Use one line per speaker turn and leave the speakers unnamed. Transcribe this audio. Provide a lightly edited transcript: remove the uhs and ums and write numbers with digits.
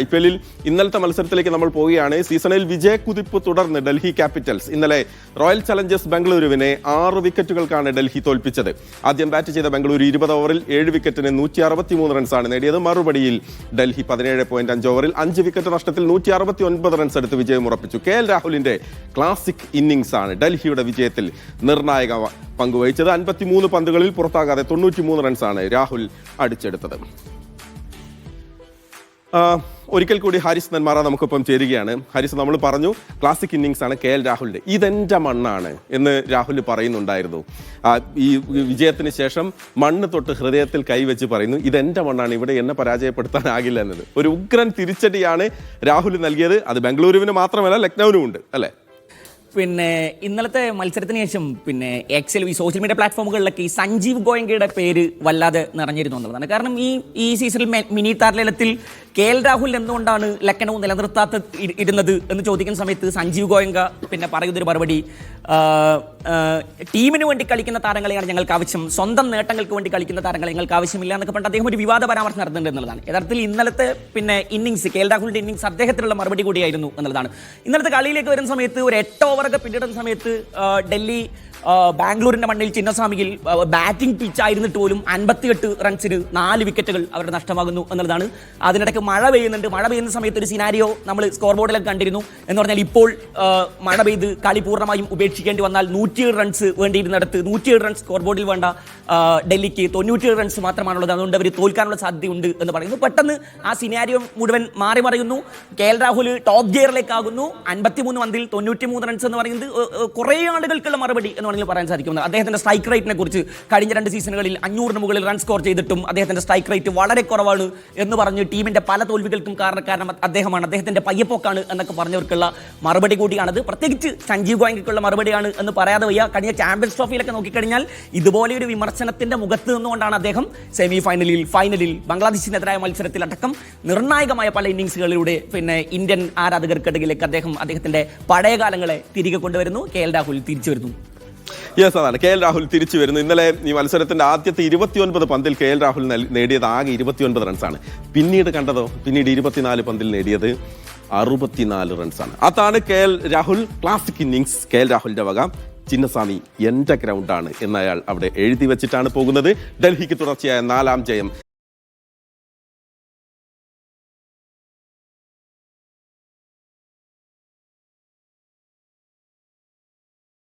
IPL ഇന്നലത്തെ മത്സരത്തിലേക്ക് നമ്മൾ പോവുകയാണ്. സീസണിൽ വിജയക്കുതിപ്പ് തുടർന്ന് ഡൽഹി ക്യാപിറ്റൽസ് ഇന്നലെ റോയൽ ചലഞ്ചേഴ്സ് ബംഗളൂരുവിനെ 6 വിക്കറ്റുകൾക്കാണ് ഡൽഹി തോൽപ്പിച്ചത്. ആദ്യം ബാറ്റ് ചെയ്ത ബംഗളൂരു 20 ഓവറിൽ 7 വിക്കറ്റിന് 163 റൺസാണ് നേടിയത്. മറുപടിയിൽ ഡൽഹി 17.5 ഓവറിൽ 5 വിക്കറ്റ് നഷ്ടത്തിൽ 169 റൺസ് എടുത്ത് വിജയം ഉറപ്പിച്ചു. KL രാഹുലിന്റെ ക്ലാസിക് ഇന്നിംഗ്സ് ആണ് ഡൽഹിയുടെ വിജയത്തിൽ നിർണായക പങ്കുവഹിച്ചത്. 53 പന്തുകളിൽ പുറത്താകാതെ 93 റൺസാണ് രാഹുൽ അടിച്ചെടുത്തത്. ഒരിക്കൽ കൂടി ഹാരിസ് നെന്മാറ നമുക്കൊപ്പം ചേരുകയാണ്. ഹാരിസ്, നമ്മൾ പറഞ്ഞു ക്ലാസിക് ഇന്നിംഗ്സ് ആണ് KL രാഹുലിന്റെ, ഇതെന്റെ മണ്ണാണ് എന്ന് രാഹുൽ പറയുന്നുണ്ടായിരുന്നു. ഈ വിജയത്തിന് ശേഷം മണ്ണ് തൊട്ട് ഹൃദയത്തിൽ കൈവച്ച് പറയുന്നു, ഇതെന്റെ മണ്ണാണ്, ഇവിടെ എന്നെ പരാജയപ്പെടുത്താനാകില്ല എന്നത്. ഒരു ഉഗ്രൻ തിരിച്ചടിയാണ് രാഹുൽ നൽകിയത്. അത് ബംഗളൂരുവിന് മാത്രമല്ല, ലക്നൌവിനും ഉണ്ട് അല്ലേ?
പിന്നെ ഇന്നലത്തെ മത്സരത്തിന് ശേഷം എക്സൽ ഈ സോഷ്യൽ മീഡിയ പ്ലാറ്റ്ഫോമുകളിലൊക്കെ ഈ സഞ്ജീവ് ഗോയങ്കയുടെ പേര് വല്ലാതെ നിറഞ്ഞിരുന്നു എന്നുള്ളതാണ്. കാരണം ഈ സീസണിൽ മിനി താരലേലത്തിൽ KL രാഹുൽ എന്തുകൊണ്ടാണ് ലക്നൗ നിലനിർത്താത്ത ഇരുന്നത് എന്ന് ചോദിക്കുന്ന സമയത്ത് സഞ്ജീവ് ഗോയങ്ക പറയുന്നൊരു മറുപടി, ടീമിന് വേണ്ടി കളിക്കുന്ന താരങ്ങളെയാണ് ഞങ്ങൾക്ക് ആവശ്യം, സ്വന്തം നേട്ടങ്ങൾക്ക് വേണ്ടി കളിക്കുന്ന താരങ്ങളെ ഞങ്ങൾക്ക് ആവശ്യമില്ല എന്നൊക്കെ പറഞ്ഞിട്ട് അദ്ദേഹം ഒരു വിവാദ പരാമർശം നടത്തുന്നുണ്ട് എന്നുള്ളതാണ്. യഥാർത്ഥത്തിൽ ഇന്നലത്തെ ഇന്നിംഗ്സ് KL രാഹുലിന്റെ ഇന്നിംഗ്സ് അദ്ദേഹത്തിനുള്ള മറുപടി കൂടിയായിരുന്നു എന്നുള്ളതാണ്. ഇന്നലത്തെ കളിയിലേക്ക് വരുന്ന സമയത്ത് ഒരു 8 ഓവറൊക്കെ പിന്നിടുന്ന സമയത്ത് ഡൽഹി ബാംഗ്ലൂരിന്റെ മണ്ണിൽ ചിന്നസ്വാമിയിൽ ബാറ്റിംഗ് പിച്ച് ആയിരുന്നിട്ട് പോലും 58 റൺസിന് 4 വിക്കറ്റുകൾ അവരുടെ നഷ്ടമാകുന്നു എന്നുള്ളതാണ്. അതിനിടയ്ക്ക് മഴ പെയ്യുന്നുണ്ട്. മഴ പെയ്യുന്ന സമയത്ത് ഒരു സിനാരിയോ നമ്മൾ സ്കോർ ബോർഡിലൊക്കെ കണ്ടിരുന്നു. എന്ന് പറഞ്ഞാൽ ഇപ്പോൾ മഴ പെയ്ത് കളി പൂർണ്ണമായും ഉപേക്ഷിക്കേണ്ടി വന്നാൽ 107 റൺസ് വേണ്ടിയിരുന്നിടത്ത് 107 റൺസ് സ്കോർ ബോർഡിൽ വേണ്ട ഡൽഹിക്ക് 97 റൺസ് മാത്രമാണുള്ളത്. അതുകൊണ്ട് അവർ തോൽക്കാനുള്ള സാധ്യതയുണ്ട് എന്ന് പറയുന്നു. പെട്ടെന്ന് ആ സിനാരിയോ മുഴുവൻ മാറി മറിയുന്നു. KL രാഹുൽ ടോപ്പ് ഗിയറിലേക്കാകുന്നു. 53 പന്തിൽ 93 റൺസ് എന്ന് പറയുന്നത് കുറേ ആളുകൾക്കുള്ള മറുപടി എന്ന് പറയാൻ സാധിക്കും. അദ്ദേഹത്തിന്റെ സ്ട്രൈക്ക് റേറ്റിനെ കുറിച്ച് കഴിഞ്ഞ 2 സീസണുകളിൽ 500 മുകളിൽ റൺ സ്കോർ ചെയ്തിട്ടും അദ്ദേഹത്തിന്റെ സ്ട്രൈക്ക് റേറ്റ് വളരെ കുറവാണ് എന്ന് പറഞ്ഞ് ടീമിന്റെ പല തോൽവികൾക്കും കാരണം അദ്ദേഹമാണ്, അദ്ദേഹത്തിന്റെ പയ്യപ്പോക്കാണ് എന്നൊക്കെ പറഞ്ഞവർക്കുള്ള മറുപടി കൂടിയാണത്. പ്രത്യേകിച്ച് സഞ്ജീവ് ഗോയങ്കയ്ക്കുള്ള മറുപടിയാണ് എന്ന് പറയാതെ വയ്യ. കഴിഞ്ഞ ചാമ്പ്യൻസ് ട്രോഫിയിലൊക്കെ നോക്കിക്കഴിഞ്ഞാൽ ഇതുപോലെ ഒരു വിമർശനത്തിന്റെ മുഖത്ത് നിന്നുകൊണ്ടാണ് അദ്ദേഹം ഫൈനലിൽ ബംഗ്ലാദേശിനെതിരായ മത്സരത്തിലടക്കം നിർണായകമായ പല ഇന്നിംഗ്സുകളിലൂടെ ഇന്ത്യൻ ആരാധകർക്കിടയിലേക്ക് അദ്ദേഹത്തിന്റെ പഴയ കാലങ്ങളെ തിരികെ കൊണ്ടുവരുന്നു. KL രാഹുൽ തിരിച്ചു വരുന്നു.
യെസ്, അതാണ് KL രാഹുൽ തിരിച്ചു വരുന്നു. ഇന്നലെ ഈ മത്സരത്തിന്റെ ആദ്യത്തെ 29 പന്തിൽ KL രാഹുൽ നേടിയത് ആകെ 29 റൺസാണ്. പിന്നീട് 24 പന്തിൽ നേടിയത് 64 റൺസാണ്. അതാണ് KL Rahul classic innings. KL രാഹുലിന്റെ വക ചിന്നസ്വാമി എന്റെ ഗ്രൗണ്ടാണ് എന്നയാൾ അവിടെ എഴുതി വെച്ചിട്ടാണ് പോകുന്നത്. ഡൽഹിക്ക് തുടർച്ചയായ 4ാം ജയം.